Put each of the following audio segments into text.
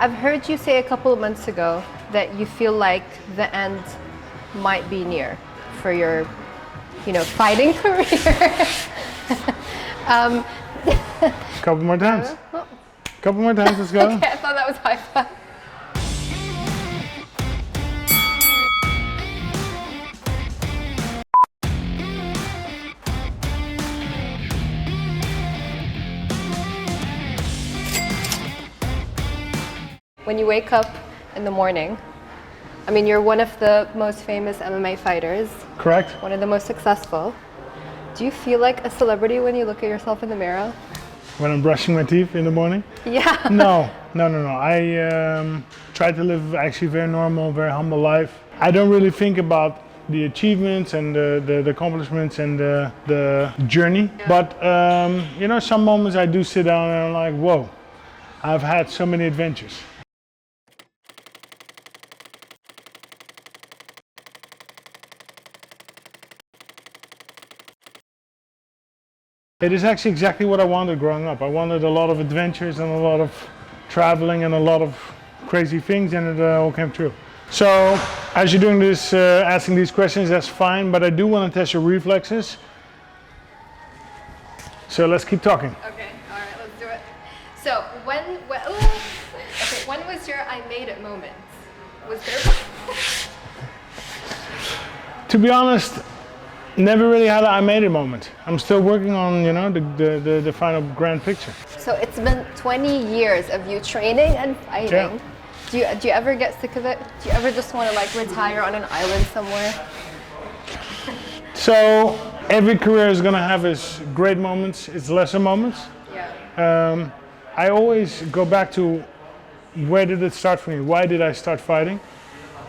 I've heard you say a couple of months ago that you feel like the end might be near for your, fighting career. Couple more times. Couple more times, let's go. Okay, I thought that was high five. When you wake up in the morning, you're one of the most famous MMA fighters. Correct. One of the most successful. Do you feel like a celebrity when you look at yourself in the mirror? When I'm brushing my teeth in the morning? Yeah. No. I try to live actually very normal, very humble life. I don't really think about the achievements and the accomplishments and the journey. Yeah. But some moments I do sit down and I'm like, whoa, I've had so many adventures. It is actually exactly what I wanted growing up. I wanted a lot of adventures and a lot of traveling and a lot of crazy things, and it all came true. So, as you're doing this, asking these questions, that's fine, but I do want to test your reflexes. So let's keep talking. Okay, all right, let's do it. So, when was your I made it moment? Was there? To be honest, never really had an I made it moment. I'm still working on, the final grand picture. So it's been 20 years of you training and fighting. Yeah. Do you ever get sick of it? Do you ever just want to retire on an island somewhere? So every career is going to have its great moments, its lesser moments. Yeah. I always go back to where did it start for me? Why did I start fighting?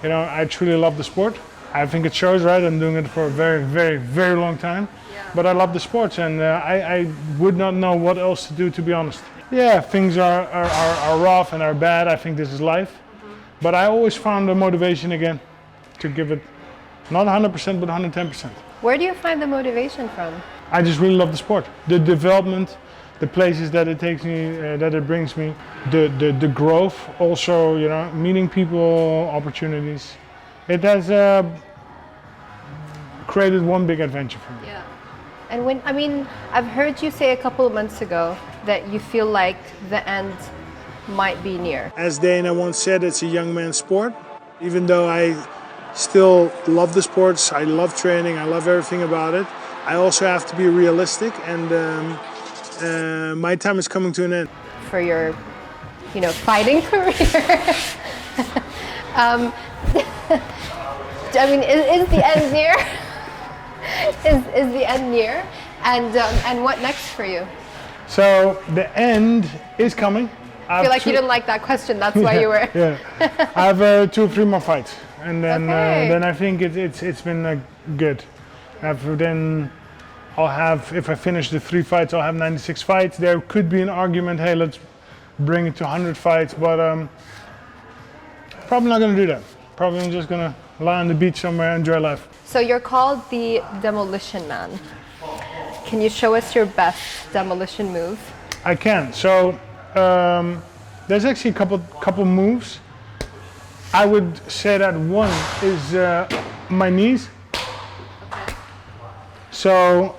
I truly love the sport. I think it shows, right? I'm doing it for a very, very, very long time. Yeah. But I love the sports, and I would not know what else to do, to be honest. Yeah, things are rough and are bad. I think this is life. Mm-hmm. But I always found the motivation again to give it not 100%, but 110%. Where do you find the motivation from? I just really love the sport. The development, the places that it takes me, that it brings me, the growth, also, meeting people, opportunities. It has created one big adventure for me. Yeah. And I've heard you say a couple of months ago that you feel like the end might be near. As Dana once said, it's a young man's sport. Even though I still love the sports, I love training, I love everything about it, I also have to be realistic, and my time is coming to an end. For your, fighting career. Is the end near? Is the end near? And what next for you? So the end is coming. I feel like you didn't like that question. That's why you were. Yeah. I have 2 or 3 more fights, and then okay. Then I think it's been good. Then I'll have, if I finish the 3 fights, I'll have 96 fights. There could be an argument. Hey, let's bring it to 100 fights, but probably not going to do that. Probably I'm just going to lie on the beach somewhere and enjoy life. So you're called the Demolition Man. Can you show us your best demolition move? I can. So there's actually a couple moves. I would say that one is my knees. Okay. So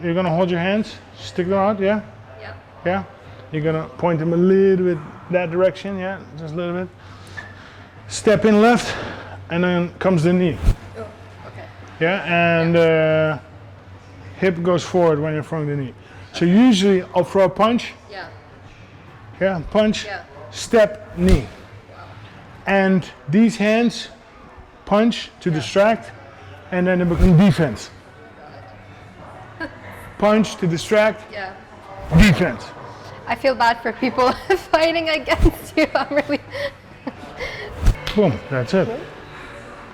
you're going to hold your hands, stick them out, yeah? Yep. Yeah? You're going to point them a little bit that direction, yeah? Just a little bit. Step in left, and then comes the knee. Oh, okay. Yeah, and hip goes forward when you're throwing the knee. So usually I'll throw a punch. Yeah. Yeah, punch, yeah. Step, knee. Wow. And these hands punch to distract, and then it becomes defense. Punch to distract, yeah. Defense. I feel bad for people fighting against you. I'm really... Boom, that's it.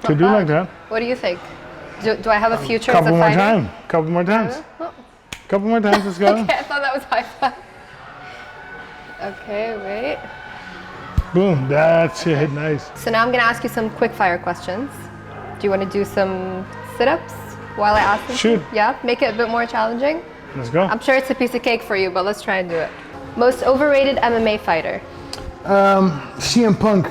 To do like that. What do you think? Do I have a future as a fighter? Couple more times. Couple more times, let's go. Okay, I thought that was high five. Okay, wait. Boom, that's it, nice. So now I'm gonna ask you some quick fire questions. Do you want to do some sit-ups while I ask them? Shoot. Yeah, make it a bit more challenging. Let's go. I'm sure it's a piece of cake for you, but let's try and do it. Most overrated MMA fighter? CM Punk.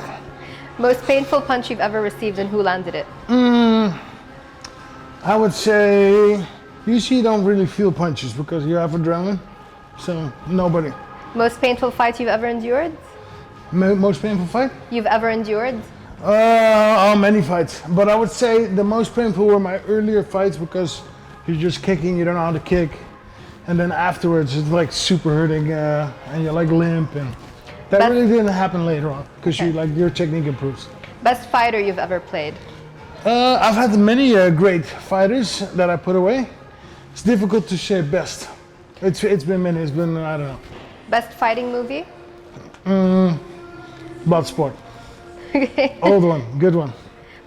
Most painful punch you've ever received and who landed it? I would say, usually you don't really feel punches because you have adrenaline. So, nobody. Most painful fight you've ever endured? Most painful fight? You've ever endured? Many fights. But I would say the most painful were my earlier fights because you're just kicking, you don't know how to kick. And then afterwards it's like super hurting and you're like limp. And that really didn't happen later on because your technique improves. Best fighter you've ever played? I've had many great fighters that I put away. It's difficult to say best. It's been many, I don't know. Best fighting movie? Bloodsport. Old one, good one.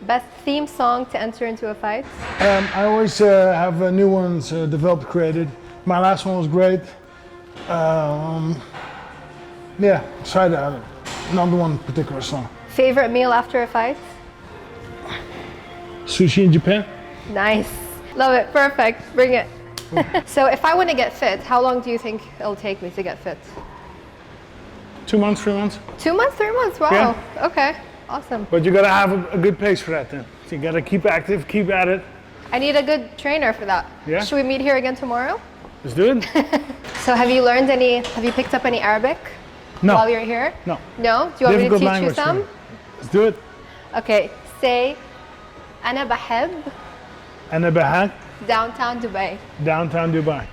Best theme song to enter into a fight? I always have new ones developed, created. My last one was great. Try that. Not one particular song. Favorite meal after a fight? Sushi in Japan? Nice. Love it. Perfect. Bring it. So if I want to get fit, how long do you think it'll take me to get fit? 2 months, 3 months. 2 months, 3 months? Wow. Yeah. Okay. Awesome. But you gotta have a good pace for that then. So you gotta keep active, keep at it. I need a good trainer for that. Yeah. Should we meet here again tomorrow? Let's do it. So have you picked up any Arabic No. while you're here? No. No? Do you want me to Difficult teach you language for some? me. Let's do it. Okay. Say, أنا بحب أنا بحب downtown Dubai. downtown Dubai.